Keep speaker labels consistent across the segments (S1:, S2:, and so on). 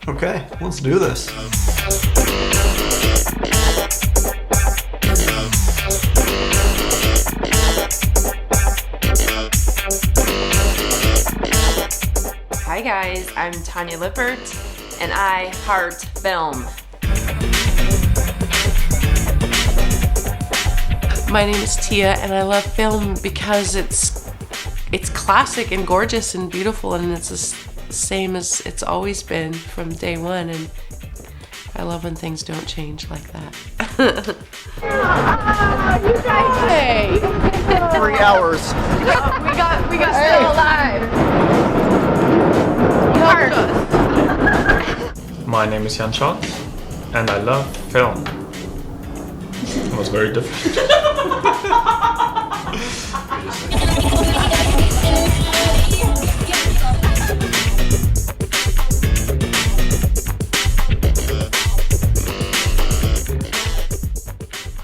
S1: Okay, let's do this.
S2: Hi guys, I'm Tanya Lippert, and I heart film.
S3: My name is Tia, and I love film because it's classic and gorgeous and beautiful, and it's the same as it's always been from day one, and I love when things don't change like that.
S4: You guys, hey!
S1: 3 hours.
S4: We got still alive.
S5: My name is Jan Schatz, and I love film. It was very different.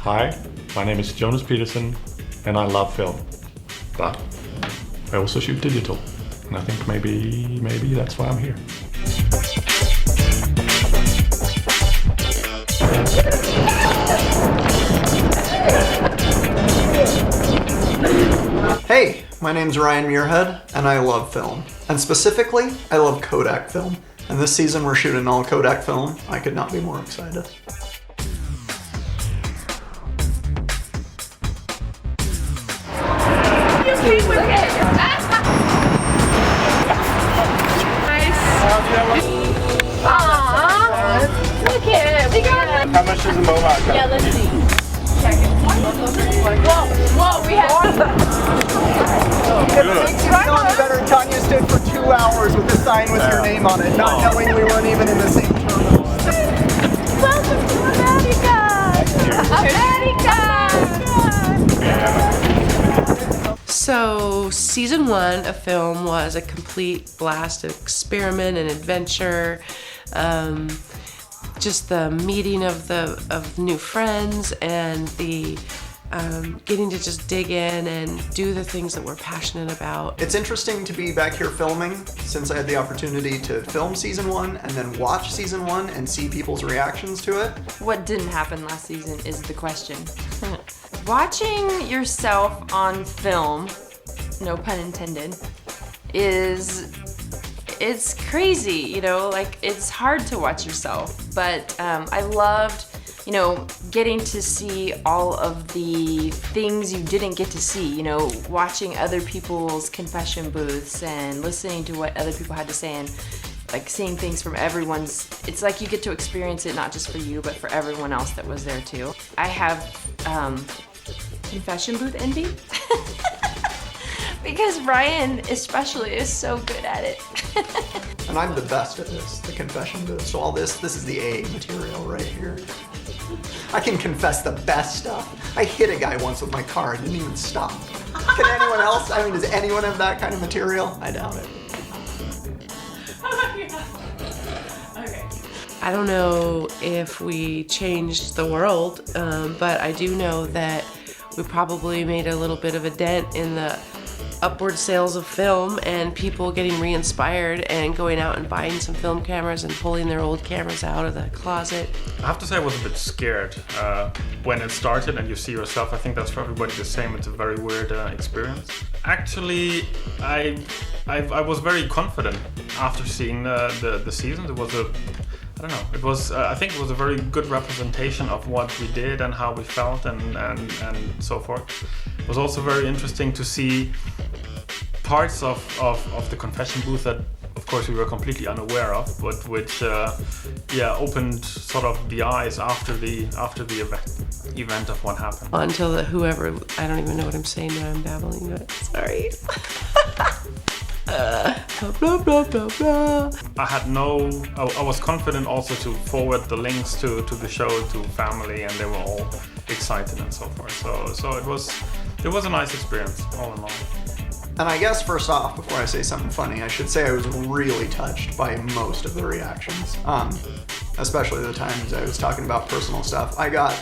S5: Hi, my name is Jonas Peterson, and I love film. But I also shoot digital, and I think maybe that's why I'm here.
S1: Hey, my name's Ryan Muirhead, and I love film. And specifically, I love Kodak film. And this season we're shooting all Kodak film. I could not be more excited.
S4: Look at it. We got
S5: How much does a mohawk cost?
S4: Yeah, let's see. Check it. Whoa, we have.
S1: None better. Tanya stood for 2 hours with a sign with your name on it, not knowing we weren't even in the same terminal.
S4: Welcome to America!
S3: So season 1 of film was a complete blast, an experiment, an adventure. Just the meeting of new friends and the getting to just dig in and do the things that we're passionate about.
S1: It's interesting to be back here filming since I had the opportunity to film season 1 and then watch season 1 and see people's reactions to it.
S2: What didn't happen last season is the question. Watching yourself on film, no pun intended, it's crazy, you know, like it's hard to watch yourself, but I loved, you know, getting to see all of the things you didn't get to see, you know, watching other people's confession booths and listening to what other people had to say and like seeing things from everyone's, it's like you get to experience it not just for you, but for everyone else that was there too. I have confession booth envy. Because Ryan especially is so good at it.
S1: And I'm the best at this, the confession booth. So all this is the A material right here. I can confess the best stuff. I hit a guy once with my car, I didn't even stop. Can anyone else? I mean, does anyone have that kind of material? I doubt it.
S3: I don't know if we changed the world, but I do know that we probably made a little bit of a dent in the upward sales of film and people getting re-inspired and going out and buying some film cameras and pulling their old cameras out of the closet.
S5: I have to say I was a bit scared when it started and you see yourself. I think that's for everybody the same. It's a very weird experience. Actually, I was very confident after seeing the season. It was I don't know. It was. I think it was a very good representation of what we did and how we felt and so forth. It was also very interesting to see parts of the confession booth that, of of course we were completely unaware of, but which opened sort of the eyes after the event of what happened.
S3: Until whoever, I don't even know what I'm saying now, I'm babbling, but sorry. Blah, blah, blah, blah.
S5: I was confident also to forward the links to the show to family, and they were all excited and so forth. So it was a nice experience all in all.
S1: And I guess first off, before I say something funny, I should say I was really touched by most of the reactions, especially the times I was talking about personal stuff. I got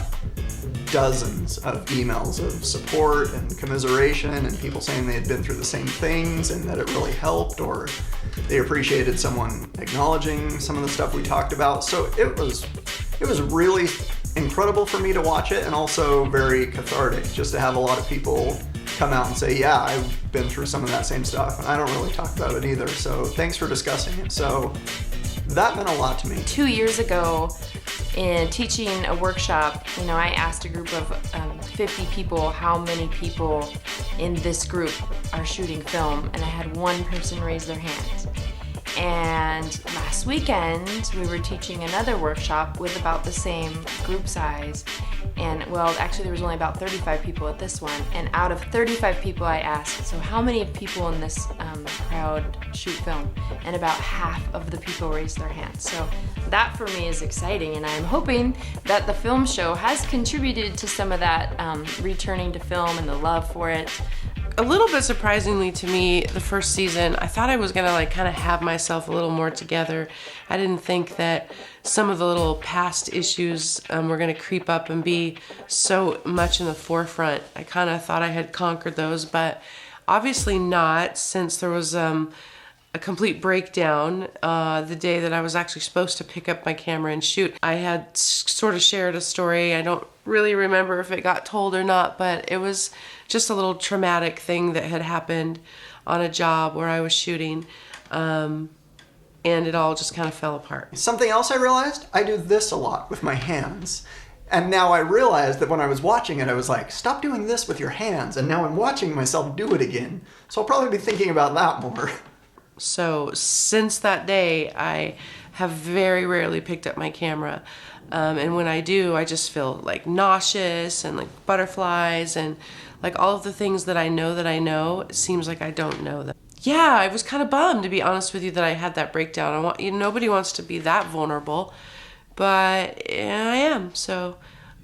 S1: dozens of emails of support and commiseration and people saying they had been through the same things and that it really helped, or they appreciated someone acknowledging some of the stuff we talked about. So it was really incredible for me to watch it, and also very cathartic just to have a lot of people come out and say, yeah, I've been through some of that same stuff, and I don't really talk about it either, so thanks for discussing it. So that meant a lot to me.
S2: 2 years ago, in teaching a workshop, I asked a group of 50 people how many people in this group are shooting film, and I had one person raise their hand. And last weekend, we were teaching another workshop with about the same group size. And well, actually there was only about 35 people at this one. And out of 35 people I asked, so how many people in this crowd shoot film? And about half of the people raised their hands. So that for me is exciting, and I'm hoping that the film show has contributed to some of that returning to film and the love for it.
S3: A little bit surprisingly to me, the first season, I thought I was gonna kind of have myself a little more together. I didn't think that some of the little past issues were gonna creep up and be so much in the forefront. I kind of thought I had conquered those, but obviously not, since there was a complete breakdown the day that I was actually supposed to pick up my camera and shoot. I had sort of shared a story. I don't really remember if it got told or not, but it was just a little traumatic thing that had happened on a job where I was shooting, and it all just kind of fell apart.
S1: Something else I realized, I do this a lot with my hands. And now I realized that when I was watching it, I was like, stop doing this with your hands. And now I'm watching myself do it again. So I'll probably be thinking about that more.
S3: So since that day, I have very rarely picked up my camera. And when I do, I just feel like nauseous and like butterflies and like all of the things that I know, it seems like I don't know them. Yeah, I was kind of bummed, to be honest with you, that I had that breakdown. Nobody wants to be that vulnerable, but I am. So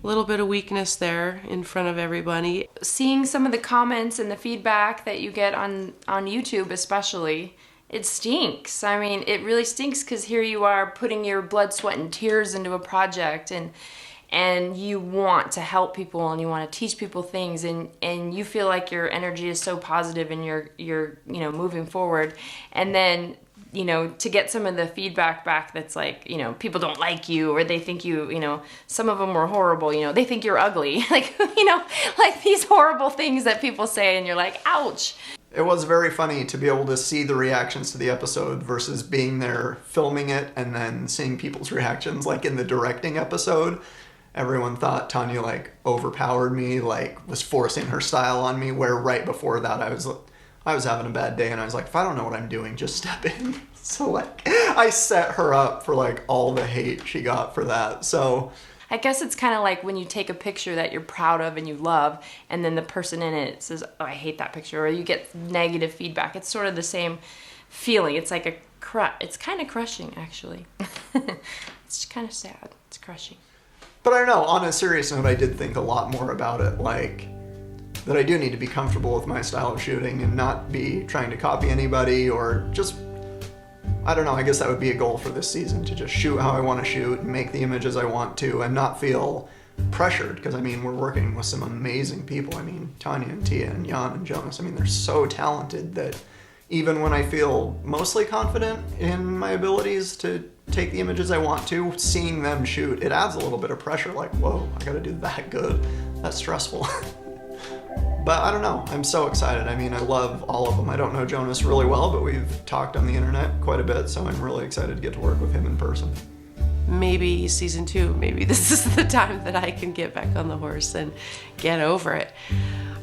S3: a little bit of weakness there in front of everybody.
S2: Seeing some of the comments and the feedback that you get on YouTube especially, it stinks. I mean, it really stinks, because here you are putting your blood, sweat, and tears into a project, and you want to help people and you want to teach people things, and you feel like your energy is so positive and you're moving forward, and then to get some of the feedback back that's like, people don't like you, or they think you, some of them were horrible, they think you're ugly, like, like these horrible things that people say, and you're like, ouch.
S1: It was very funny to be able to see the reactions to the episode versus being there filming it and then seeing people's reactions. Like in the directing episode, everyone thought Tanya overpowered me, was forcing her style on me, where right before that I was having a bad day and I was like, if I don't know what I'm doing, just step in. So I set her up for all the hate she got for that. So
S2: I guess it's kind of like when you take a picture that you're proud of and you love, and then the person in it says, oh, I hate that picture, or you get negative feedback. It's sort of the same feeling. It's like it's kind of crushing, actually. It's kind of sad. It's crushing.
S1: But I don't know, on a serious note, I did think a lot more about it, that I do need to be comfortable with my style of shooting and not be trying to copy anybody, or just, I don't know, I guess that would be a goal for this season, to just shoot how I want to shoot, make the images I want to, and not feel pressured, because we're working with some amazing people. Tanya and Tia and Jan and Jonas, they're so talented that even when I feel mostly confident in my abilities to take the images I want to, seeing them shoot, it adds a little bit of pressure, whoa, I gotta do that good. That's stressful. But I don't know, I'm so excited. I love all of them. I don't know Jonas really well, but we've talked on the internet quite a bit, so I'm really excited to get to work with him in person.
S3: Maybe season 2, maybe this is the time that I can get back on the horse and get over it.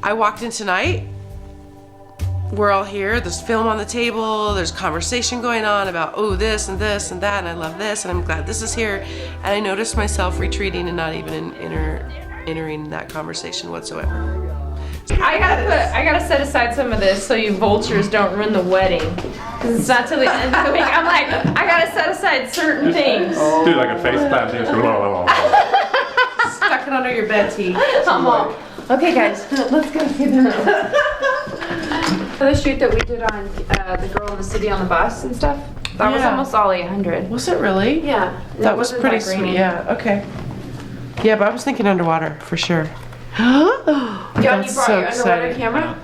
S3: I walked in tonight we're all here, there's film on the table, there's conversation going on about, oh, this and this and that, and I love this, and I'm glad this is here. And I noticed myself retreating and not even entering that conversation whatsoever.
S4: I gotta set aside some of this so you vultures don't ruin the wedding. Cause it's not till the end of the week. I'm like, I gotta set aside certain things.
S6: Do like a face plant thing.
S3: Stuck it under your bed, T.
S4: I'm all, okay guys, let's go see the shoot that we did on the girl in the city on the bus and stuff. That was
S3: Yeah.
S4: almost all 800.
S3: Was it really?
S4: Yeah.
S3: That was
S4: wasn't
S3: pretty
S4: that grainy.
S3: sweet. Yeah, okay. Yeah, but I was thinking underwater for sure.
S4: John, you
S3: That's
S4: brought
S3: so
S4: your underwater
S3: exciting.
S4: camera?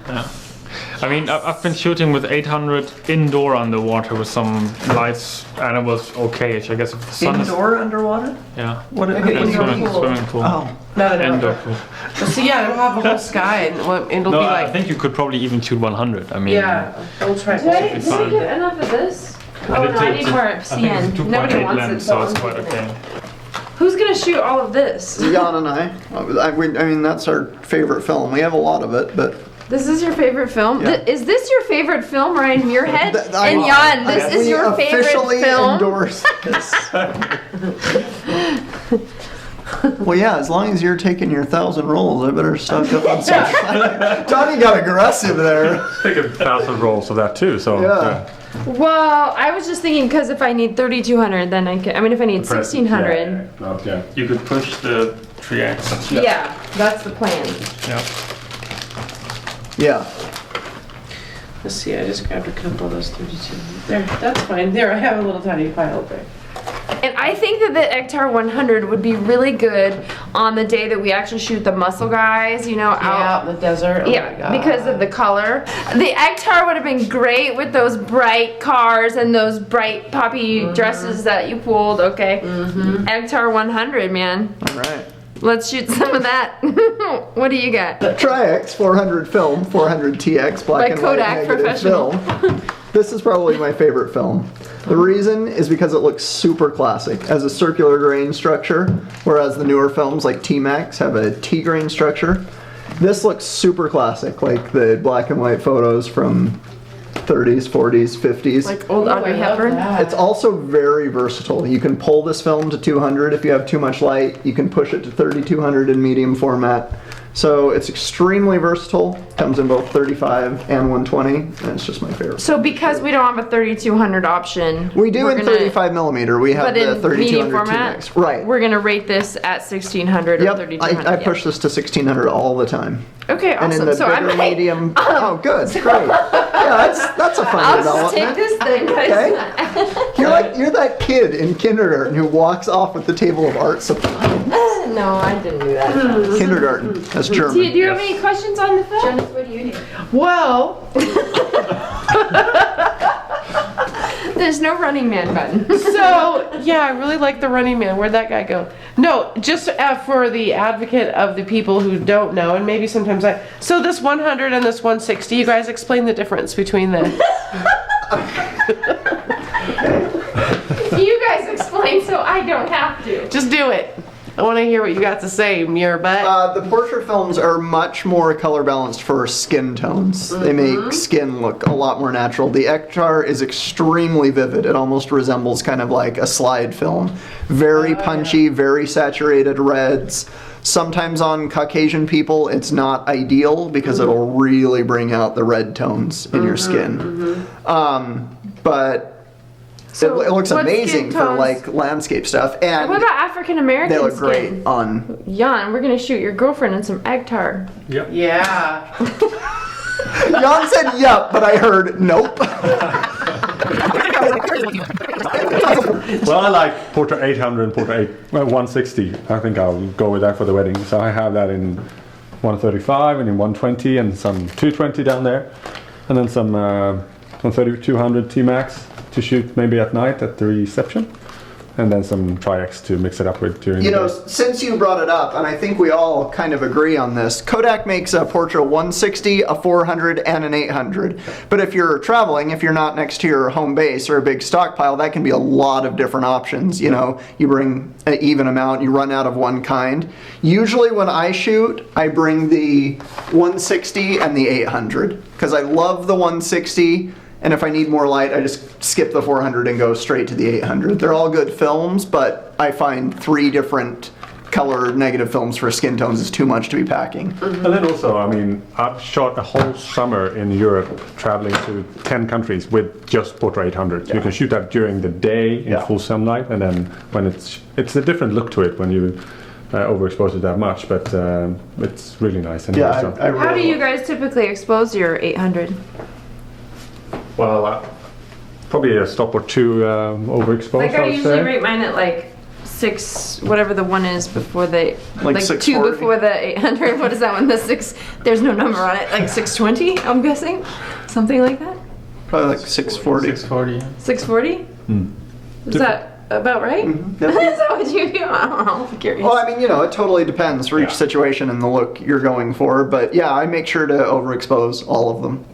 S5: I mean, I've been shooting with 800 indoor underwater with some lights, and it was okay-ish. I guess if the sun
S1: Indoor underwater?
S5: is... Yeah.
S1: What?
S5: Yeah, swimming pool.
S1: Oh,
S3: Not an
S5: Indoor
S3: outdoor.
S5: pool.
S3: So yeah, it'll have the whole sky and it'll
S5: No,
S3: be
S5: I
S3: like.
S5: think you could probably even shoot 100. I mean...
S3: Yeah, we'll try.
S4: Did I
S5: fine.
S4: get enough of this? Oh no, I need more CN. Nobody wants it,
S5: lens,
S4: so
S5: so
S4: I'm
S5: it's quite
S4: taking it.
S5: okay.
S4: Who's gonna shoot all of this?
S1: Jan and I mean, that's our favorite film. We have a lot of it, but
S4: This is your favorite film?
S1: Yeah.
S4: Is this your favorite film, Ryan Muirhead?
S1: Th-
S4: And
S1: I-
S4: Jan, this is
S1: we
S4: your favorite
S1: officially
S4: film?
S1: endorse this. Well, yeah, as long as you're taking your 1,000 rolls, I better stock up on some. Johnny got aggressive there.
S6: Take 1,000 rolls of that too. So
S1: Yeah.
S4: Well, I was just thinking because if I need 3,200, then I can. I mean, if I need 1,600,
S6: Yeah.
S5: You could push the 3x.
S4: yeah, that's the plan.
S5: Yeah.
S1: Yeah.
S3: Let's see, I just grabbed a couple of those 32. There, that's fine. There, I have a little tiny pile there.
S4: And I think that the Ektar 100 would be really good on the day that we actually shoot the muscle guys, you know, out.
S3: Out in the desert. Oh my
S4: Yeah,
S3: God.
S4: because of the color. The Ektar would have been great with those bright cars and those bright poppy dresses that you pulled, okay? Ektar 100, man.
S1: All right.
S4: Let's shoot some of that. What do you got?
S1: Tri-X 400 film, 400 TX black
S4: By
S1: and
S4: Kodak
S1: white negative
S4: Professional.
S1: film. This is probably my favorite film. The reason is because it looks super classic. As a circular grain structure, whereas the newer films like T-Max have a T-grain structure. This looks super classic, like the black and white photos from 30s, 40s, 50s.
S4: Like old Audrey
S3: I love
S4: Hepburn?
S3: that.
S1: It's also very versatile. You can pull this film to 200 if you have too much light. You can push it to 3200 in medium format. So it's extremely versatile. Comes in both 35 and 120, and it's just my favorite.
S4: So because we don't have a 3200 option,
S1: We do
S4: we're
S1: in
S4: gonna-
S1: 35 millimeter. We have
S4: but
S1: the
S4: in medium
S1: 3200
S4: format,
S1: T-Max. Right.
S4: We're gonna rate this at 1600 or
S1: Yep.
S4: 3200.
S1: I push this to 1600 all the time.
S4: Okay,
S1: And in
S4: awesome.
S1: the
S4: So
S1: bigger
S4: I'm
S1: medium. Oh, good. Great. Yeah, that's a fun
S4: I'll just
S1: development.
S4: take this thing.
S1: Okay. You're that kid in kindergarten who walks off with the table of art supplies.
S4: No, I didn't do that.
S1: Kindergarten. That's
S4: Do
S1: German.
S4: you have any questions on the film?
S7: What do you need?
S3: Well,
S4: There's no running man button.
S3: so yeah, I really like the Running Man. Where'd that guy go? No, just for the advocate of the people who don't know, and maybe sometimes so this 100 and this 160, you guys explain the difference between them.
S4: You guys explain so I don't have to.
S3: Just do it. I want to hear what you got to say, Muir butt.
S1: The portrait films are much more color balanced for skin tones. They make skin look a lot more natural. The Ektar is extremely vivid. It almost resembles kind of like a slide film. Very punchy, very saturated reds. Sometimes on Caucasian people, it's not ideal because it'll really bring out the red tones in your skin. But
S4: So
S1: it looks
S4: what
S1: amazing
S4: skin
S1: for
S4: tones-
S1: like landscape stuff. And
S4: What about African American
S1: they look
S4: skin?
S1: great on.
S4: Jan, we're gonna shoot your girlfriend in some Ektar.
S3: Yeah.
S1: Jan said yep, but I heard nope.
S6: Well, I like Portra 800 and Portra 160. I think I'll go with that for the wedding. So I have that in 135 and in 120 and some 220 down there, and then some 3200 T-Max to shoot maybe at night at the reception, and then some Tri-X to mix it up with during
S1: You
S6: the
S1: know,
S6: day.
S1: since you brought it up, and I think we all kind of agree on this, Kodak makes a Portra 160, a 400, and an 800. But if you're traveling, if you're not next to your home base or a big stockpile, that can be a lot of different options. You know, you bring an even amount, you run out of one kind. Usually when I shoot, I bring the 160 and the 800. because I love the 160, and if I need more light, I just skip the 400 and go straight to the 800. They're all good films, but I find 3 different color negative films for skin tones is too much to be packing.
S6: And then also, I mean, I've shot a whole summer in Europe, traveling to 10 countries with just Portra 800. So you can shoot that during the day in full sunlight, and then when it's a different look to it when you overexpose it that much, but it's really nice. And
S1: Yeah,
S6: so.
S1: I really
S4: How do you guys typically expose your 800?
S6: Well, probably a stop or 2 overexposed,
S4: Like I
S6: would
S4: usually
S6: say.
S4: rate mine at like 6, whatever the one is before the
S1: Like
S4: 2
S1: 640?
S4: before the 800. What is that one? The 6. There's no number on it. Like 620. I'm guessing, something like that.
S1: Probably like 640.
S5: 640.
S4: 640. Is that about right? Is that what you do? I don't know. I'm curious.
S1: Well, I mean, it totally depends for each situation and the look you're going for. But yeah, I make sure to overexpose all of them.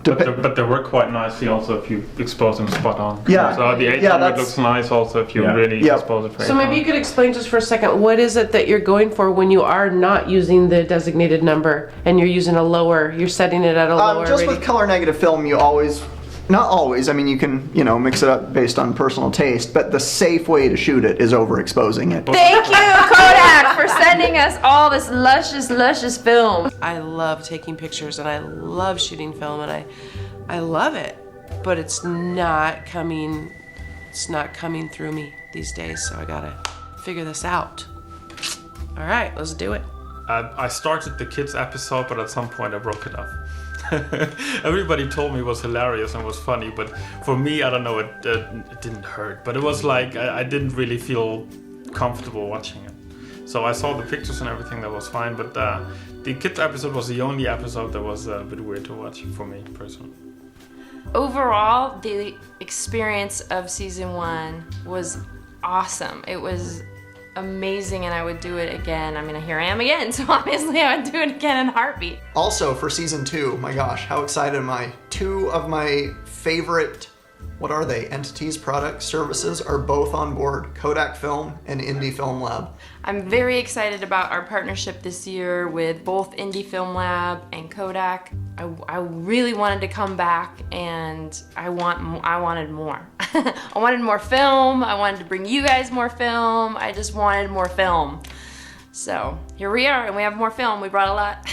S5: But they work quite nicely also if you expose them spot on.
S1: Yeah.
S5: So the 800 looks nice also if you really expose it for
S3: So maybe you could explain just for a second, what is it that you're going for when you are not using the designated number and you're using you're setting it at a lower
S1: Just
S3: rating?
S1: with color negative film, you always, not always, I mean, you can, mix it up based on personal taste, but the safe way to shoot it is overexposing it.
S4: Thank you, Kodak, for sending us all this luscious film.
S3: I love taking pictures and I love shooting film and I love it, but it's not coming through me these days, so I gotta figure this out. All right, let's do it.
S5: I started the kids episode, but at some point I broke it off. Everybody told me it was hilarious and was funny, but for me, I don't know, it didn't hurt. But it was like I didn't really feel comfortable watching it. So I saw the pictures and everything, that was fine. But the kids episode was the only episode that was a bit weird to watch for me personally.
S2: Overall, the experience of season 1 was awesome. It was amazing, and I would do it again. I mean, here I am again, so obviously I would do it again in a heartbeat.
S1: Also, for season 2, my gosh, how excited am I? 2 of my favorite, what are they, entities, products, services are both on board, Kodak Film and Indie Film Lab.
S2: I'm very excited about our partnership this year with both Indie Film Lab and Kodak. I really wanted to come back, and I wanted more. I wanted more film. I wanted to bring you guys more film. I just wanted more film. So here we are, and we have more film. We brought a lot.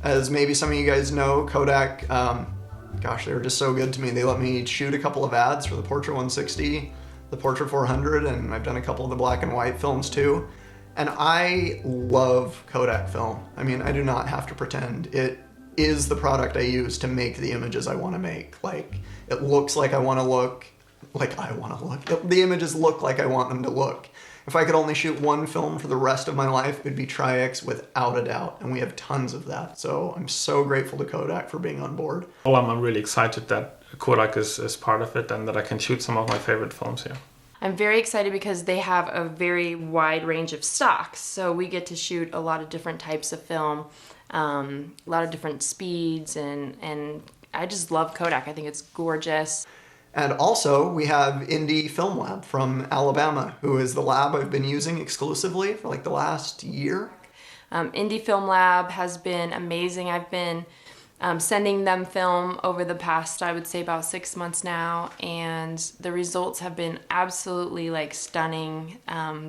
S1: As maybe some of you guys know, Kodak, gosh, they were just so good to me. They let me shoot a couple of ads for the Portra 160, the Portra 400, and I've done a couple of the black and white films too. And I love Kodak film. I mean, I do not have to pretend. It is the product I use to make the images I want to make. Like, it looks like I want to look like I want to look. The images look like I want them to look. If I could only shoot one film for the rest of my life, it'd be Tri-X without a doubt, and we have tons of that. So I'm so grateful to Kodak for being on board.
S5: Well, I'm really excited that Kodak is part of it and that I can shoot some of my favorite films here.
S2: I'm very excited because they have a very wide range of stocks. So we get to shoot a lot of different types of film, a lot of different speeds, and I just love Kodak. I think it's gorgeous.
S1: And also, we have Indie Film Lab from Alabama, who is the lab I've been using exclusively for like the last year.
S2: Indie Film Lab has been amazing. I've been sending them film over the past, I would say, about 6 months now, and the results have been absolutely like stunning.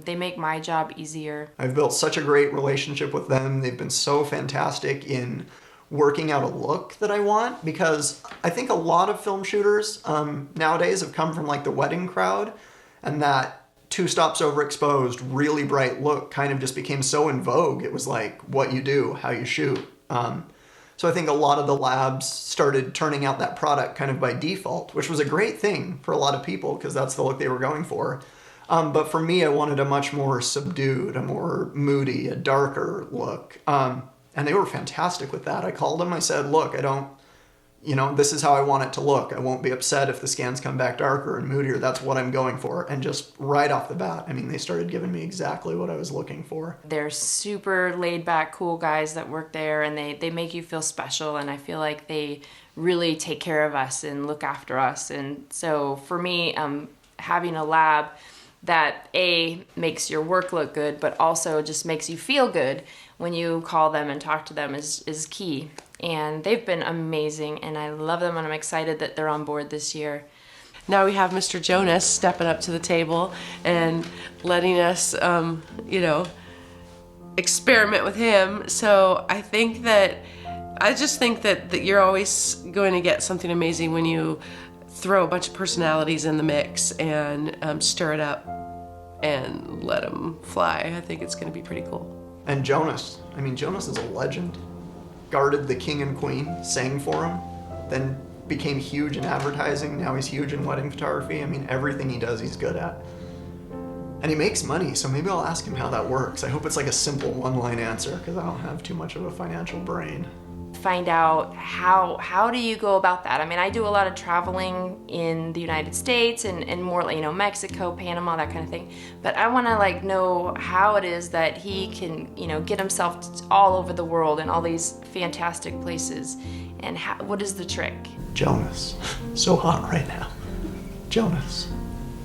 S2: They make my job easier.
S1: I've built such a great relationship with them. They've been so fantastic in working out a look that I want, because I think a lot of film shooters nowadays have come from like the wedding crowd, and that 2 stops overexposed, really bright look kind of just became so in vogue. It was like what you do, how you shoot. So I think a lot of the labs started turning out that product kind of by default, which was a great thing for a lot of people because that's the look they were going for. But for me, I wanted a much more subdued, a more moody, a darker look. And they were fantastic with that. I called them, I said, look, this is how I want it to look. I won't be upset if the scans come back darker and moodier. That's what I'm going for. And just right off the bat, I mean, they started giving me exactly what I was looking for.
S2: They're super laid back, cool guys that work there, and they make you feel special, and I feel like they really take care of us and look after us. And so for me, having a lab that makes your work look good, but also just makes you feel good when you call them and talk to them is key. and they've been amazing, and I love them, and I'm excited that they're on board this year.
S3: Now we have Mr. Jonas stepping up to the table and letting us, experiment with him. So I just think that you're always going to get something amazing when you throw a bunch of personalities in the mix and stir it up and let them fly. I think it's going to be pretty cool.
S1: And Jonas. I mean, Jonas is a legend. Guarded the king and queen, sang for him, then became huge in advertising. Now he's huge in wedding photography. I mean, everything he does, he's good at. And he makes money, so maybe I'll ask him how that works. I hope it's like a simple one-line answer, because I don't have too much of a financial brain.
S2: Find out how do you go about that. I mean, I do a lot of traveling in the United States and more, Mexico, Panama, that kind of thing. But I want to know how it is that he can, get himself all over the world in all these fantastic places. And what is the trick?
S1: Jonas. So hot right now. Jonas.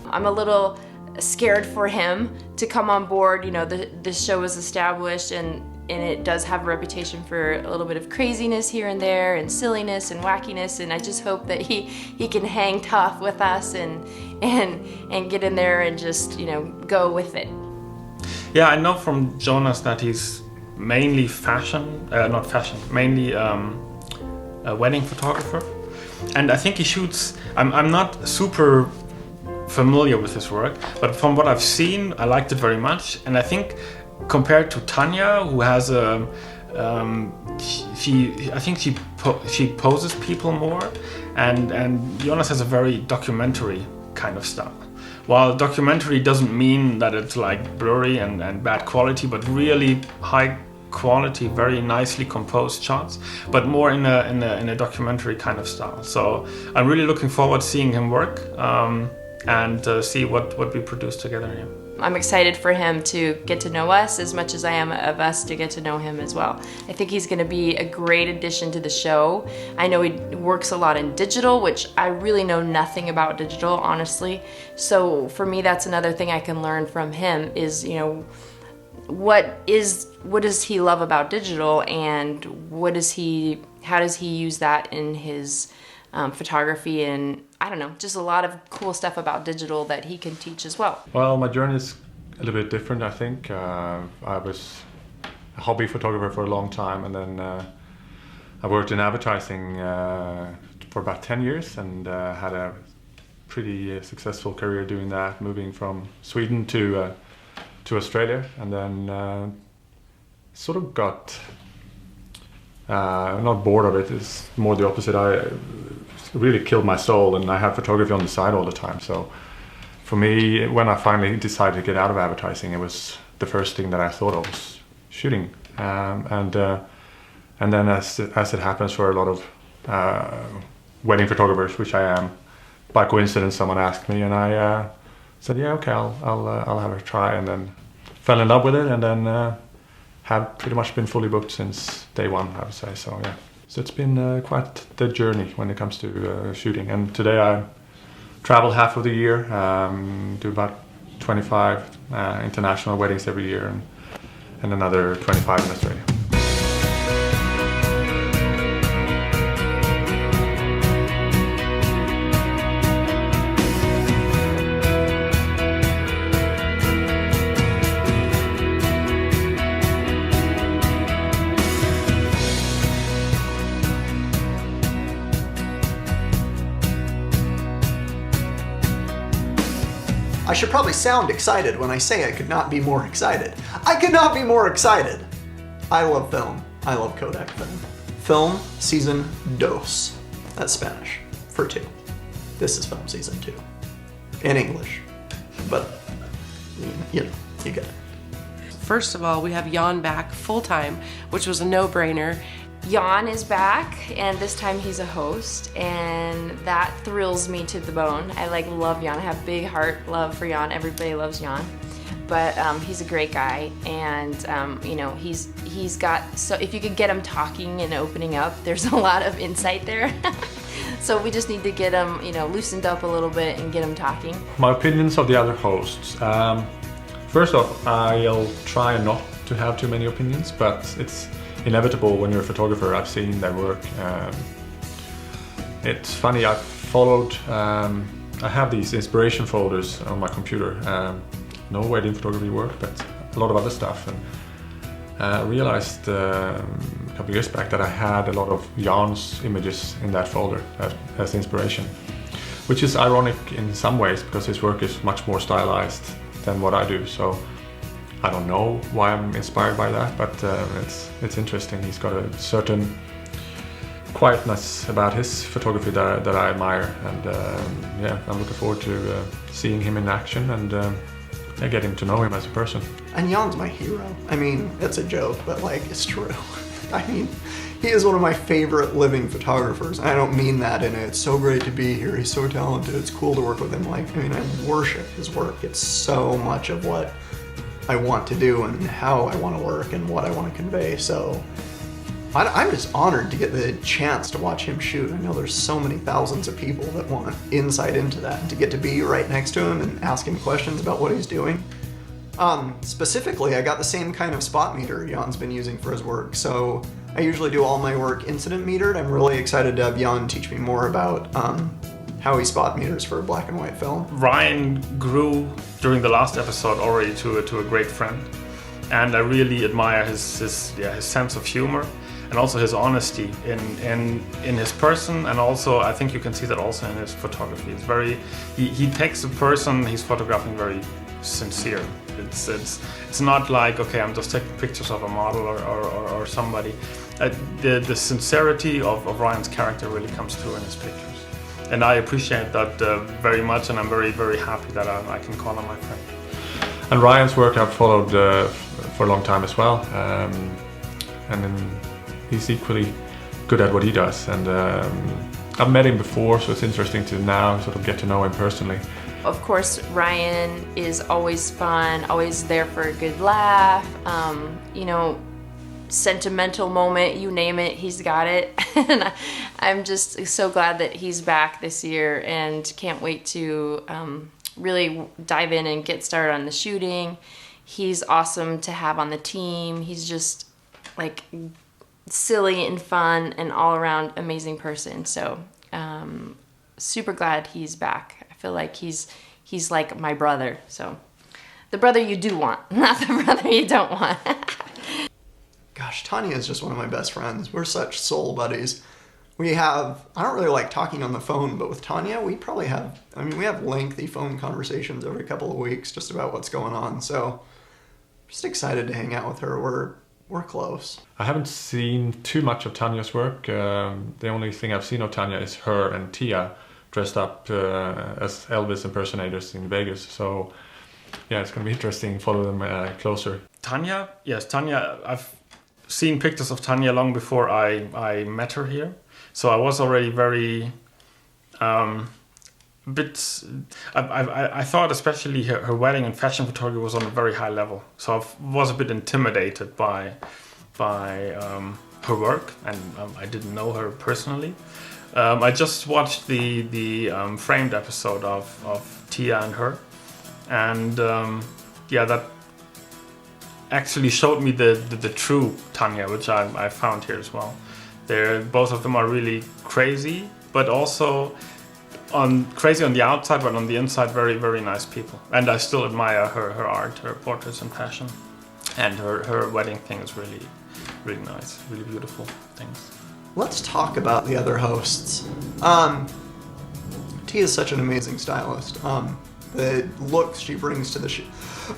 S2: I'm a little scared for him to come on board. The show is established and it does have a reputation for a little bit of craziness here and there and silliness and wackiness, and I just hope that he can hang tough with us and get in there and just go with it.
S5: Yeah, I know from Jonas that he's mainly mainly a wedding photographer, and I think he shoots. I'm not super familiar with his work, but from what I've seen, I liked it very much, and I think compared to Tanya, who has she poses people more, and Jonas has a very documentary kind of style. While documentary doesn't mean that it's like blurry and bad quality, but really high quality, very nicely composed shots, but more in a documentary kind of style. So I'm really looking forward to seeing him work and see what we produce together here.
S2: I'm excited for him to get to know us as much as I am of us to get to know him as well. I think he's going to be a great addition to the show. I know he works a lot in digital, which I really know nothing about digital, honestly. So for me, that's another thing I can learn from him is, what does he love about digital, and how does he use that in his photography, and I don't know, just a lot of cool stuff about digital that he can teach as well.
S6: Well, my journey is a little bit different, I think. I was a hobby photographer for a long time, and then I worked in advertising for about 10 years and had a pretty successful career doing that, moving from Sweden to Australia, and then sort of got not bored of it. It's more the opposite. I really killed my soul, and I had photography on the side all the time. So for me, when I finally decided to get out of advertising, it was the first thing that I thought of was shooting. And then as it happens for a lot of wedding photographers, which I am, by coincidence someone asked me, and I said, yeah, okay, I'll have a try, and then fell in love with it, and then have pretty much been fully booked since day one, I would say. So yeah, so it's been quite the journey when it comes to shooting. And today I travel half of the year, do about 25 international weddings every year, and another 25 in Australia.
S1: I should probably sound excited when I say I could not be more excited. I could not be more excited! I love film. I love Kodak film. Film season dos. That's Spanish for 2. This is film season 2. In English. But, you get it.
S3: First of all, we have Jan back full-time, which was a no-brainer.
S2: Jan is back, and this time he's a host, and that thrills me to the bone. I love Jan. I have big heart love for Jan. Everybody loves Jan, but he's a great guy, and he's got, so if you could get him talking and opening up, there's a lot of insight there. So we just need to get him, loosened up a little bit and get him talking.
S6: My opinions of the other hosts. First off, I'll try not to have too many opinions, but inevitable when you're a photographer. I've seen their work. It's funny, I've followed, I have these inspiration folders on my computer. No wedding photography work, but a lot of other stuff. And I realized a couple of years back that I had a lot of Jan's images in that folder as inspiration, which is ironic in some ways because his work is much more stylized than what I do. So I don't know why I'm inspired by that, but it's interesting. He's got a certain quietness about his photography that I admire, and yeah, I'm looking forward to seeing him in action and getting to know him as a person.
S1: And Jan's my hero. I mean, it's a joke, but like, it's true. I mean, he is one of my favorite living photographers. And I don't mean that in it's so great to be here, he's so talented, it's cool to work with him. Like, I mean, I worship his work. It's so much of what I want to do and how I want to work and what I want to convey. So I'm just honored to get the chance to watch him shoot. I know there's so many thousands of people that want insight into that, and to get to be right next to him and ask him questions about what he's doing. Specifically, I got the same kind of spot meter Jan's been using for his work. So I usually do all my work incident metered. I'm really excited to have Jan teach me more about how he spot meters for black and white film.
S5: Ryan grew during the last episode already to a great friend, and I really admire his sense of humor and also his honesty in his person, and also I think you can see that also in his photography. It's very he takes the person he's photographing very sincere. It's not like, okay, I'm just taking pictures of a model or somebody. The sincerity of Ryan's character really comes through in his pictures, and I appreciate that very much, and I'm very, very happy that I can call him my friend.
S6: And Ryan's work I've followed for a long time as well, and then he's equally good at what he does. And I've met him before, so it's interesting to now sort of get to know him personally.
S2: Of course, Ryan is always fun, always there for a good laugh. You know, sentimental moment, you name it, he's got it. And I'm just so glad that he's back this year, and can't wait to really dive in and get started on the shooting. He's awesome to have on the team. He's just like silly and fun and all around amazing person. So super glad he's back. I feel like he's like my brother. So the brother you do want, not the brother you don't want.
S1: Gosh, Tanya is just one of my best friends. We're such soul buddies. I don't really like talking on the phone, but with Tanya, we have lengthy phone conversations every couple of weeks just about what's going on. So just excited to hang out with her. We're close.
S6: I haven't seen too much of Tanya's work. The only thing I've seen of Tanya is her and Tia dressed up as Elvis impersonators in Vegas. So yeah, it's going to be interesting to follow them closer.
S5: Tanya? Yes, Tanya. I've seen pictures of Tanya long before I met her here. So I was already very I thought especially her wedding and fashion photography was on a very high level. So I was a bit intimidated by her work, and I didn't know her personally. I just watched the framed episode of Tia and her, and that actually showed me the true Tanya, which I found here as well. Both of them are really crazy, but also crazy on the outside, but on the inside, very, very nice people. And I still admire her art, her portraits and fashion, and her wedding thing is really, really nice, really beautiful things.
S1: Let's talk about the other hosts. Tia is such an amazing stylist. The looks she brings to the shoot.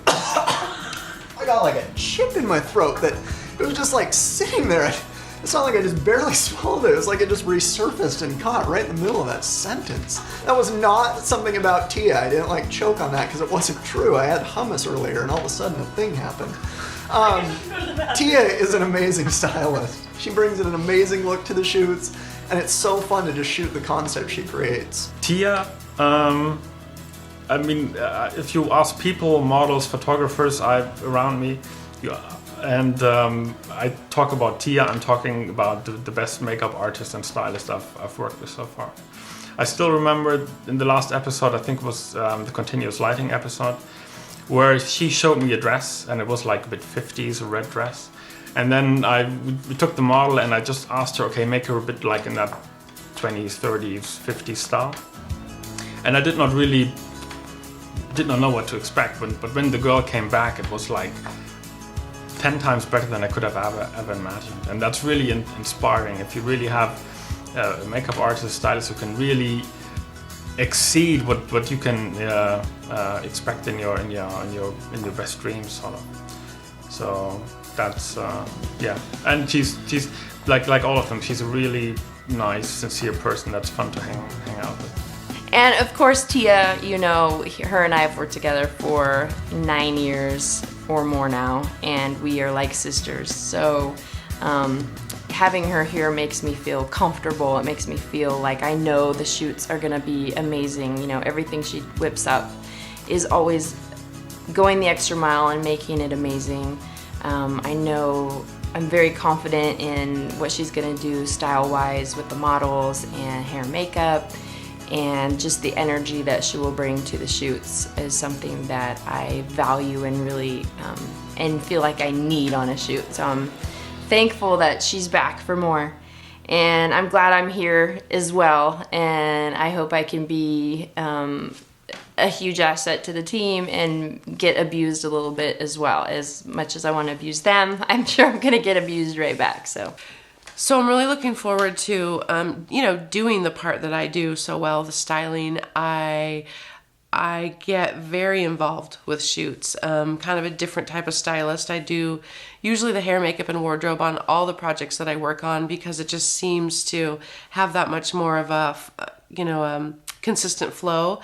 S1: I got like a chip in my throat that it was just like sitting there. It's not like I just barely swallowed it. It was like it just resurfaced and caught right in the middle of that sentence. That was not something about Tia. I didn't like choke on that because it wasn't true. I had hummus earlier and all of a sudden a thing happened. Tia is an amazing stylist. She brings in an amazing look to the shoots, and it's so fun to just shoot the concept she creates.
S5: Tia, if you ask people, models, photographers around me, I talk about Tia, I'm talking about the best makeup artist and stylist I've worked with so far. I still remember in the last episode, I think it was the continuous lighting episode, where she showed me a dress, and it was like a bit 50s, a red dress. And then we took the model and I just asked her, okay, make her a bit like in that 20s, 30s, 50s style. And I did not know what to expect, but when the girl came back, it was like 10 times better than I could have ever imagined. And that's really inspiring. If you really have a makeup artist, stylist who can really exceed what you can expect in your best dreams, sort of. So that's yeah. And she's like all of them. She's a really nice, sincere person that's fun to hang out with.
S2: And of course, Tia, you know, her and I have worked together for 9 years or more now, and we are like sisters. So having her here makes me feel comfortable. It makes me feel like I know the shoots are gonna be amazing. You know, everything she whips up is always going the extra mile and making it amazing. I know I'm very confident in what she's gonna do style-wise with the models and hair and makeup, and just the energy that she will bring to the shoots is something that I value and really and feel like I need on a shoot. So I'm thankful that she's back for more, and I'm glad I'm here as well, and I hope I can be a huge asset to the team and get abused a little bit as well. As much as I want to abuse them, I'm sure I'm gonna get abused right back.
S3: So I'm really looking forward to, you know, doing the part that I do so well, the styling. I get very involved with shoots, kind of a different type of stylist. I do usually the hair, makeup, and wardrobe on all the projects that I work on because it just seems to have that much more of a, you know, consistent flow.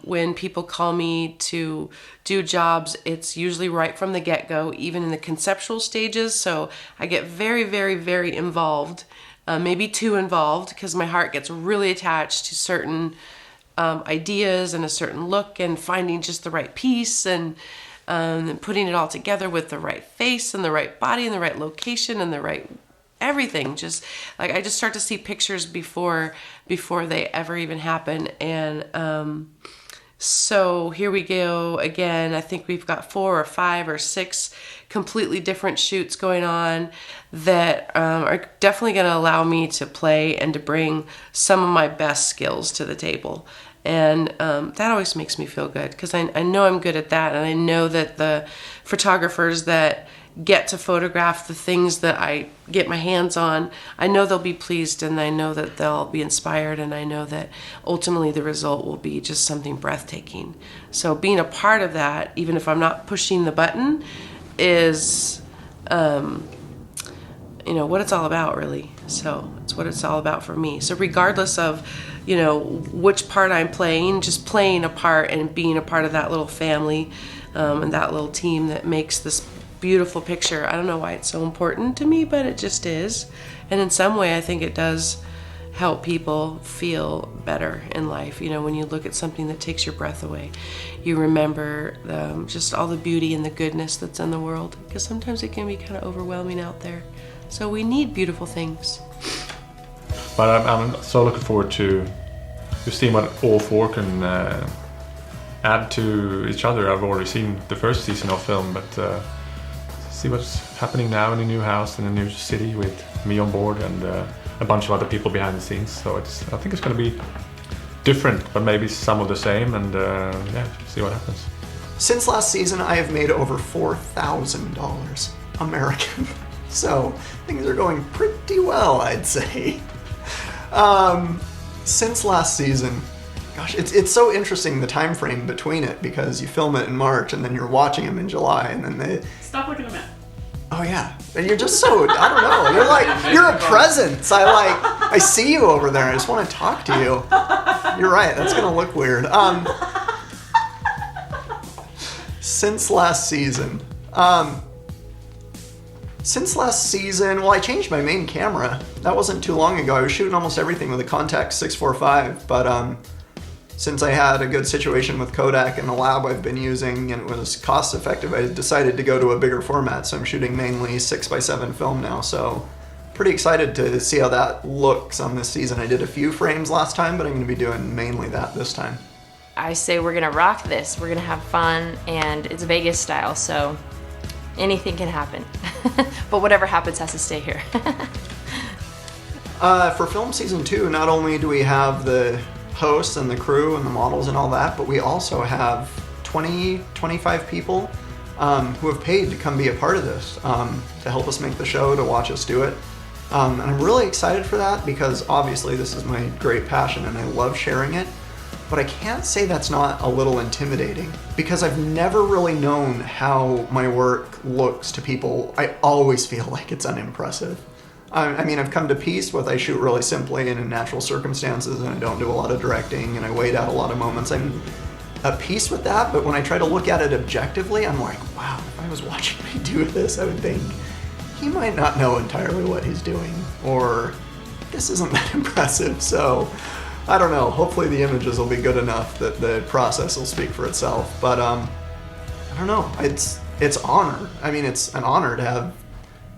S3: When people call me to do jobs, it's usually right from the get-go, even in the conceptual stages. So I get very, very, very involved, maybe too involved, because my heart gets really attached to certain ideas and a certain look, and finding just the right piece, and putting it all together with the right face and the right body and the right location and the right everything. Just like I just start to see pictures before they ever even happen. And so here we go again. I think we've got 4 or 5 or 6 completely different shoots going on that are definitely going to allow me to play and to bring some of my best skills to the table. And that always makes me feel good, because I know I'm good at that, and I know that the photographers that get to photograph the things that I get my hands on, I know they'll be pleased, and I know that they'll be inspired, and I know that ultimately the result will be just something breathtaking. So being a part of that, even if I'm not pushing the button, is you know, what it's all about, really. So it's what it's all about for me. So regardless of, you know, which part I'm playing, just playing a part and being a part of that little family and that little team that makes this beautiful picture. I don't know why it's so important to me, but it just is. And in some way, I think it does help people feel better in life. You know, when you look at something that takes your breath away, you remember just all the beauty and the goodness that's in the world, because sometimes it can be kind of overwhelming out there. So we need beautiful things.
S6: But I'm so looking forward to seeing what all 4 can add to each other. I've already seen the first season of film, but see what's happening now in a new house in a new city with me on board and a bunch of other people behind the scenes. So I think it's going to be different, but maybe some of the same, and yeah, see what happens.
S1: Since last season, I have made over $4,000 American. So things are going pretty well, I'd say. Since last season, gosh, it's so interesting, the time frame between it, because you film it in March and then you're watching them in July, and then they...
S7: Stop looking at me.
S1: Oh yeah, and you're just so, I don't know, you're a presence. I see you over there, I just want to talk to you. You're right, that's gonna look weird. Since last season, well, I changed my main camera. That wasn't too long ago. I was shooting almost everything with a Contax 645, but since I had a good situation with Kodak and the lab I've been using and it was cost effective, I decided to go to a bigger format. So I'm shooting mainly 6x7 film now. So pretty excited to see how that looks on this season. I did a few frames last time, but I'm going to be doing mainly that this time.
S2: I say we're gonna rock this. We're gonna have fun, and it's Vegas style. So anything can happen. But whatever happens has to stay here.
S1: For film season 2, not only do we have the hosts and the crew and the models and all that, but we also have 25 people who have paid to come be a part of this, to help us make the show, to watch us do it. And I'm really excited for that because obviously this is my great passion and I love sharing it. But I can't say that's not a little intimidating because I've never really known how my work looks to people. I always feel like it's unimpressive. I mean, I've come to peace with I shoot really simply and in natural circumstances and I don't do a lot of directing and I wait out a lot of moments. I'm at peace with that, but when I try to look at it objectively, I'm like, wow, if I was watching me do this, I would think he might not know entirely what he's doing, or this isn't that impressive. So I don't know, hopefully the images will be good enough that the process will speak for itself. But I don't know, it's honor. I mean, it's an honor to have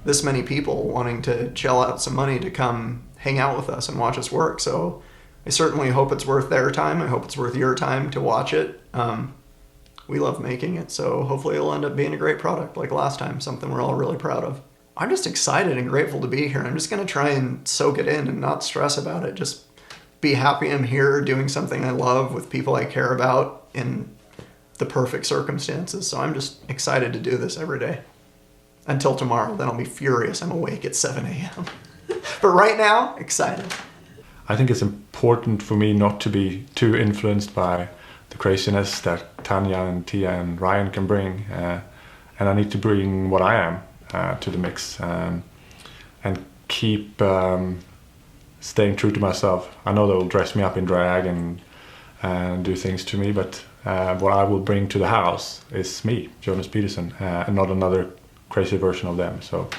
S1: this many people wanting to shell out some money to come hang out with us and watch us work. So I certainly hope it's worth their time. I hope it's worth your time to watch it. We love making it, so hopefully it'll end up being a great product like last time, something we're all really proud of. I'm just excited and grateful to be here. I'm just gonna try and soak it in and not stress about it. Just be happy I'm here doing something I love with people I care about in the perfect circumstances. So I'm just excited to do this every day. Until tomorrow, then I'll be furious I'm awake at 7 a.m. But right now, excited.
S6: I think it's important for me not to be too influenced by the craziness that Tanya and Tia and Ryan can bring. And I need to bring what I am to the mix and keep staying true to myself. I know they'll dress me up in drag and do things to me, but what I will bring to the house is me, Jonas Peterson, and not another crazy version of them. So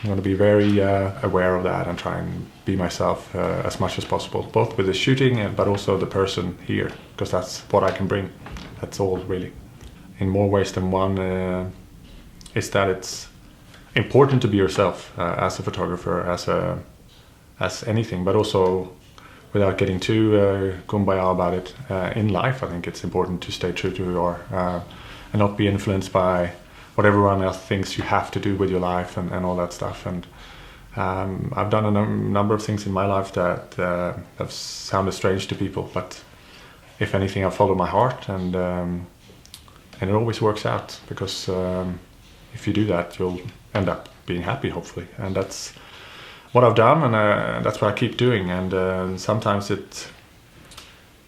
S6: I'm going to be very aware of that and try and be myself as much as possible, both with the shooting but also the person here, because that's what I can bring. That's all, really. In more ways than one, is that it's important to be yourself as a photographer, as anything, but also without getting too kumbaya about it. In life, I think it's important to stay true to who you are and not be influenced by what everyone else thinks you have to do with your life and all that stuff. And I've done a number of things in my life that have sounded strange to people, but if anything, I follow my heart, and it always works out, because if you do that, you'll end up being happy, hopefully. And that's what I've done, and that's what I keep doing. And sometimes it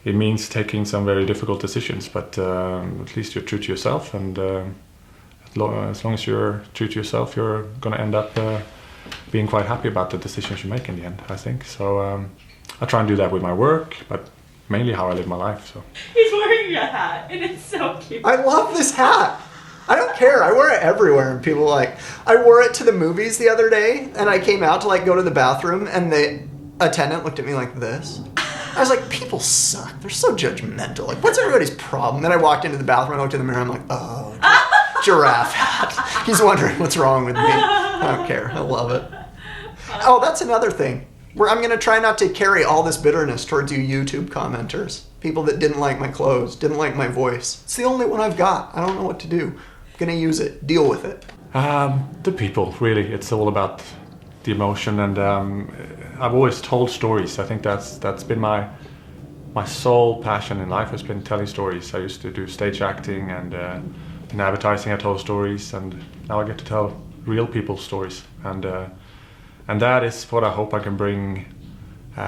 S6: means taking some very difficult decisions, but at least you're true to yourself, and as long as you're true to yourself, you're going to end up being quite happy about the decisions you make in the end, I think. So I try and do that with my work, but mainly how I live my life. So
S7: he's wearing a hat, and it's so cute.
S1: I love this hat. I don't care. I wear it everywhere, and people I wore it to the movies the other day, and I came out to go to the bathroom, and the attendant looked at me like this. I was like, people suck. They're so judgmental. What's everybody's problem? Then I walked into the bathroom, I looked in the mirror, I'm like, oh, giraffe hat. He's wondering what's wrong with me. I don't care. I love it. Oh, that's another thing. I'm going to try not to carry all this bitterness towards you YouTube commenters. People that didn't like my clothes, didn't like my voice. It's the only one I've got. I don't know what to do. I'm going to use it. Deal with it.
S6: The people, really. It's all about the emotion, and I've always told stories. I think that's been my sole passion in life, has been telling stories. I used to do stage acting, and in advertising I told stories, and now I get to tell real people's stories, and that is what I hope I can bring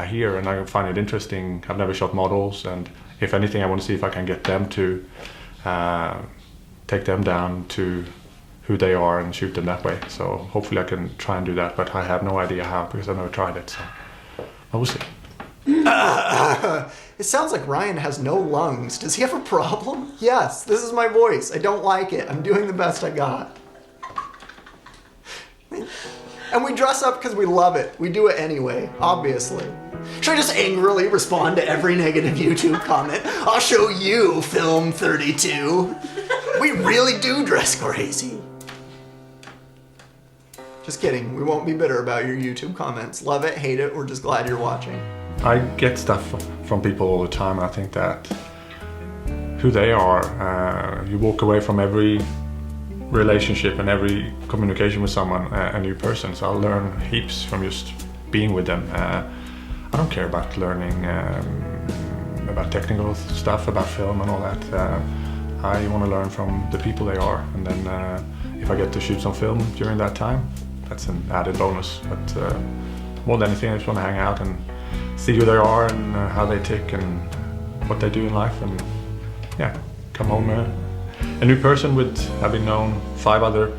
S6: here, and I find it interesting. I've never shot models, and if anything, I want to see if I can get them to take them down to who they are and shoot them that way. So hopefully I can try and do that, but I have no idea how, because I've never tried it. So I will see.
S1: It sounds like Ryan has no lungs. Does he have a problem? Yes, this is my voice. I don't like it. I'm doing the best I got. And we dress up because we love it. We do it anyway, obviously. Should I just angrily respond to every negative YouTube comment? I'll show you, Film 32. We really do dress crazy. Just kidding. We won't be bitter about your YouTube comments. Love it, hate it, we're just glad you're watching.
S6: I get stuff from people all the time, and I think that who they are, you walk away from every relationship and every communication with someone a new person. So I'll learn heaps from just being with them. I don't care about learning about technical stuff, about film and all that. I want to learn from the people they are, and then if I get to shoot some film during that time, that's an added bonus. But more than anything, I just want to hang out and see who they are and how they tick and what they do in life, and yeah, come home a new person with having known 4 other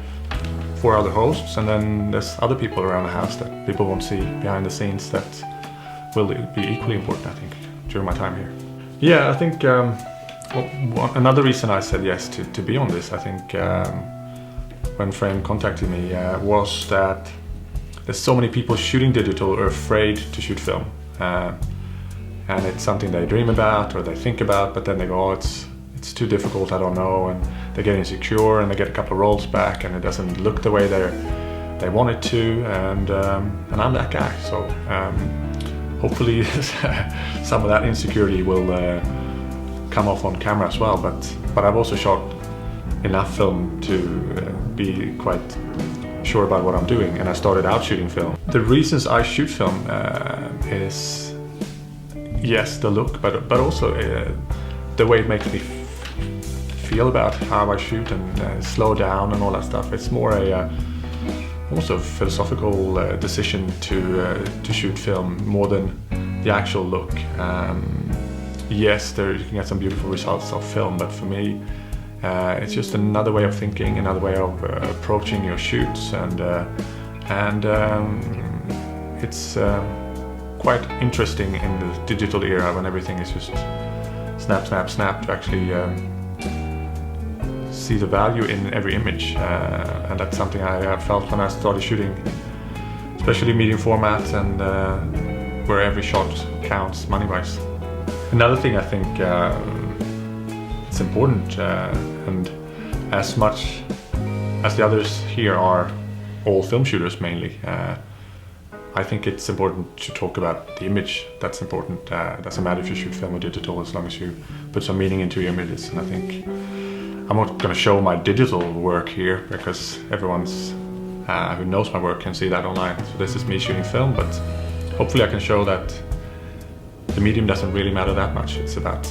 S6: hosts, and then there's other people around the house that people won't see behind the scenes that will be equally important, I think, during my time here. Yeah, I think another reason I said yes to be on this, I think when Frame contacted me, was that there's so many people shooting digital are afraid to shoot film. And it's something they dream about or they think about, but then they go, oh, it's too difficult, I don't know, and they get insecure and they get a couple of rolls back and it doesn't look the way they want it to, and I'm that guy. So hopefully some of that insecurity will come off on camera as well, but I've also shot enough film to be quite sure about what I'm doing, and I started out shooting film. The reasons I shoot film is, yes, the look, but also the way it makes me feel about how I shoot and slow down and all that stuff. It's more a also philosophical decision to shoot film more than the actual look. Yes, you can get some beautiful results of film, but for me, it's just another way of thinking, another way of approaching your shoots, and it's quite interesting in the digital era when everything is just snap, snap, snap, to actually see the value in every image, and that's something I felt when I started shooting, especially medium formats, and where every shot counts money-wise. Another thing I think it's important, and as much as the others here are all film shooters mainly, I think it's important to talk about the image. That's important. It doesn't matter if you shoot film or digital, as long as you put some meaning into your images. And I think I'm not going to show my digital work here because everyone's who knows my work can see that online. So this is me shooting film, but hopefully I can show that the medium doesn't really matter that much. It's about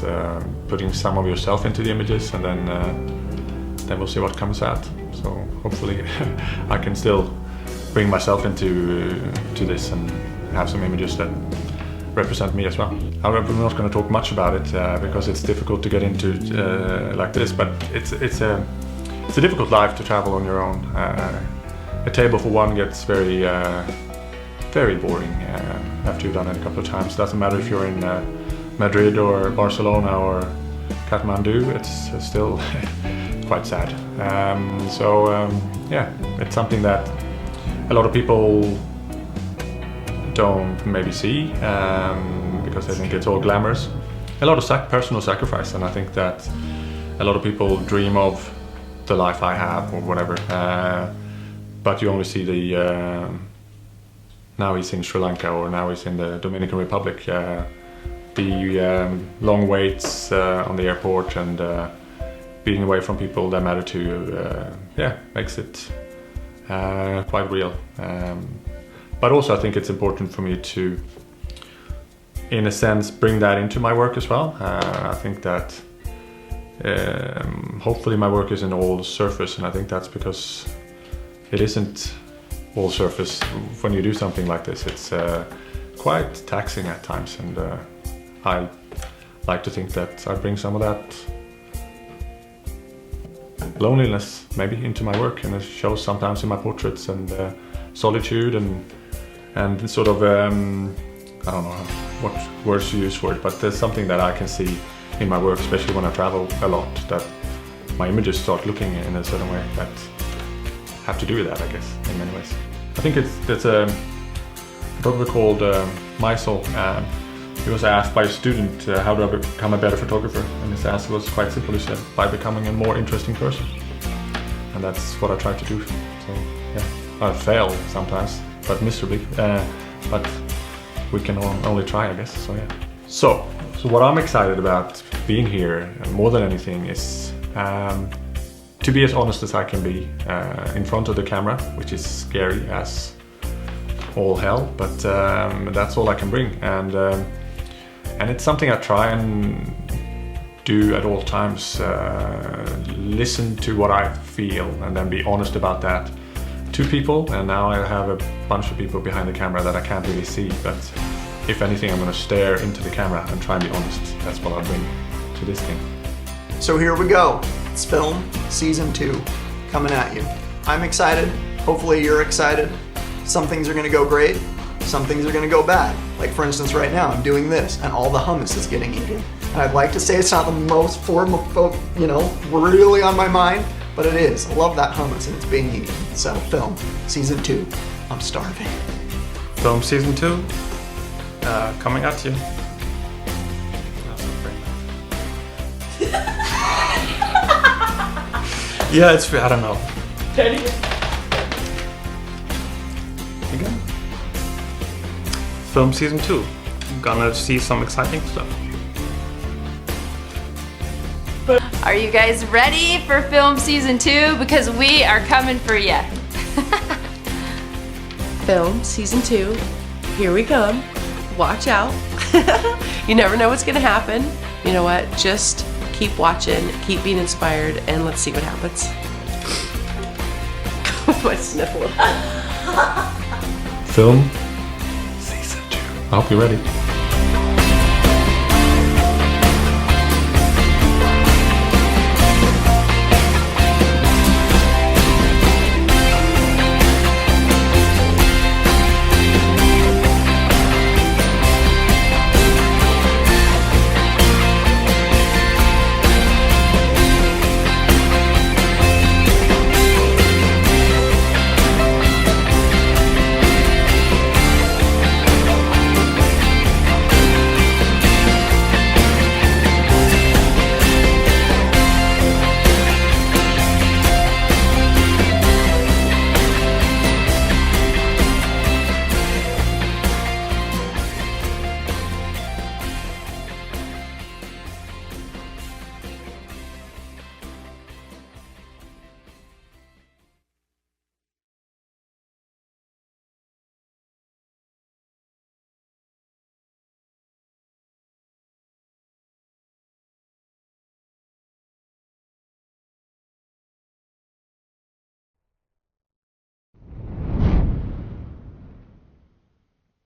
S6: putting some of yourself into the images, and then we'll see what comes out. So hopefully I can still bring myself into this and have some images that represent me as well. However, we're not going to talk much about it because it's difficult to get into like this, but it's a difficult life to travel on your own. A table for one gets very boring after you've done it a couple of times. Doesn't matter if you're in Madrid or Barcelona or Kathmandu, it's still quite sad. Yeah, it's something that a lot of people don't maybe see because they think it's all glamorous. A lot of personal sacrifice, and I think that a lot of people dream of the life I have or whatever, but you only see the now he's in Sri Lanka or now he's in the Dominican Republic, the long waits on the airport and being away from people that matter to you, makes it quite real. But also I think it's important for me to, in a sense, bring that into my work as well. I think that hopefully my work isn't all surface, and I think that's because it isn't all surface when you do something like this. It's quite taxing at times, and I like to think that I bring some of that loneliness maybe into my work, and it shows sometimes in my portraits, and solitude and sort of I don't know what words to use for it, but there's something that I can see in my work, especially when I travel a lot, that my images start looking in a certain way that have to do with that, I guess, in many ways. I think it's a photographer called Meisel. He was asked by a student, how do I become a better photographer? And his answer was quite simple. He said, by becoming a more interesting person. And that's what I try to do. So yeah, I fail sometimes, but miserably. But we can only try, I guess. So yeah. So what I'm excited about being here, more than anything, is to be as honest as I can be in front of the camera, which is scary as all hell, but that's all I can bring, and it's something I try and do at all times. Listen to what I feel and then be honest about that to people. And now I have a bunch of people behind the camera that I can't really see, but if anything, I'm going to stare into the camera and try and be honest. That's what I bring to this thing.
S1: So here we go. It's Film Season 2 coming at you. I'm excited. Hopefully you're excited. Some things are going to go great. Some things are going to go bad. Like for instance, right now I'm doing this and all the hummus is getting eaten. And I'd like to say it's not the most really on my mind, but it is. I love that hummus and it's being eaten. So Film Season 2, I'm starving.
S5: Film Season 2, coming at you. Yeah, it's I don't know. Again. Film Season 2. Gonna see some exciting stuff.
S2: Are you guys ready for Film Season 2? Because we are coming for you.
S3: Film Season 2, here we come. Watch out. You never know what's gonna happen. You know what? Just keep watching, keep being inspired, and let's see what happens. My sniffle.
S6: Film Season 2. I hope you're ready.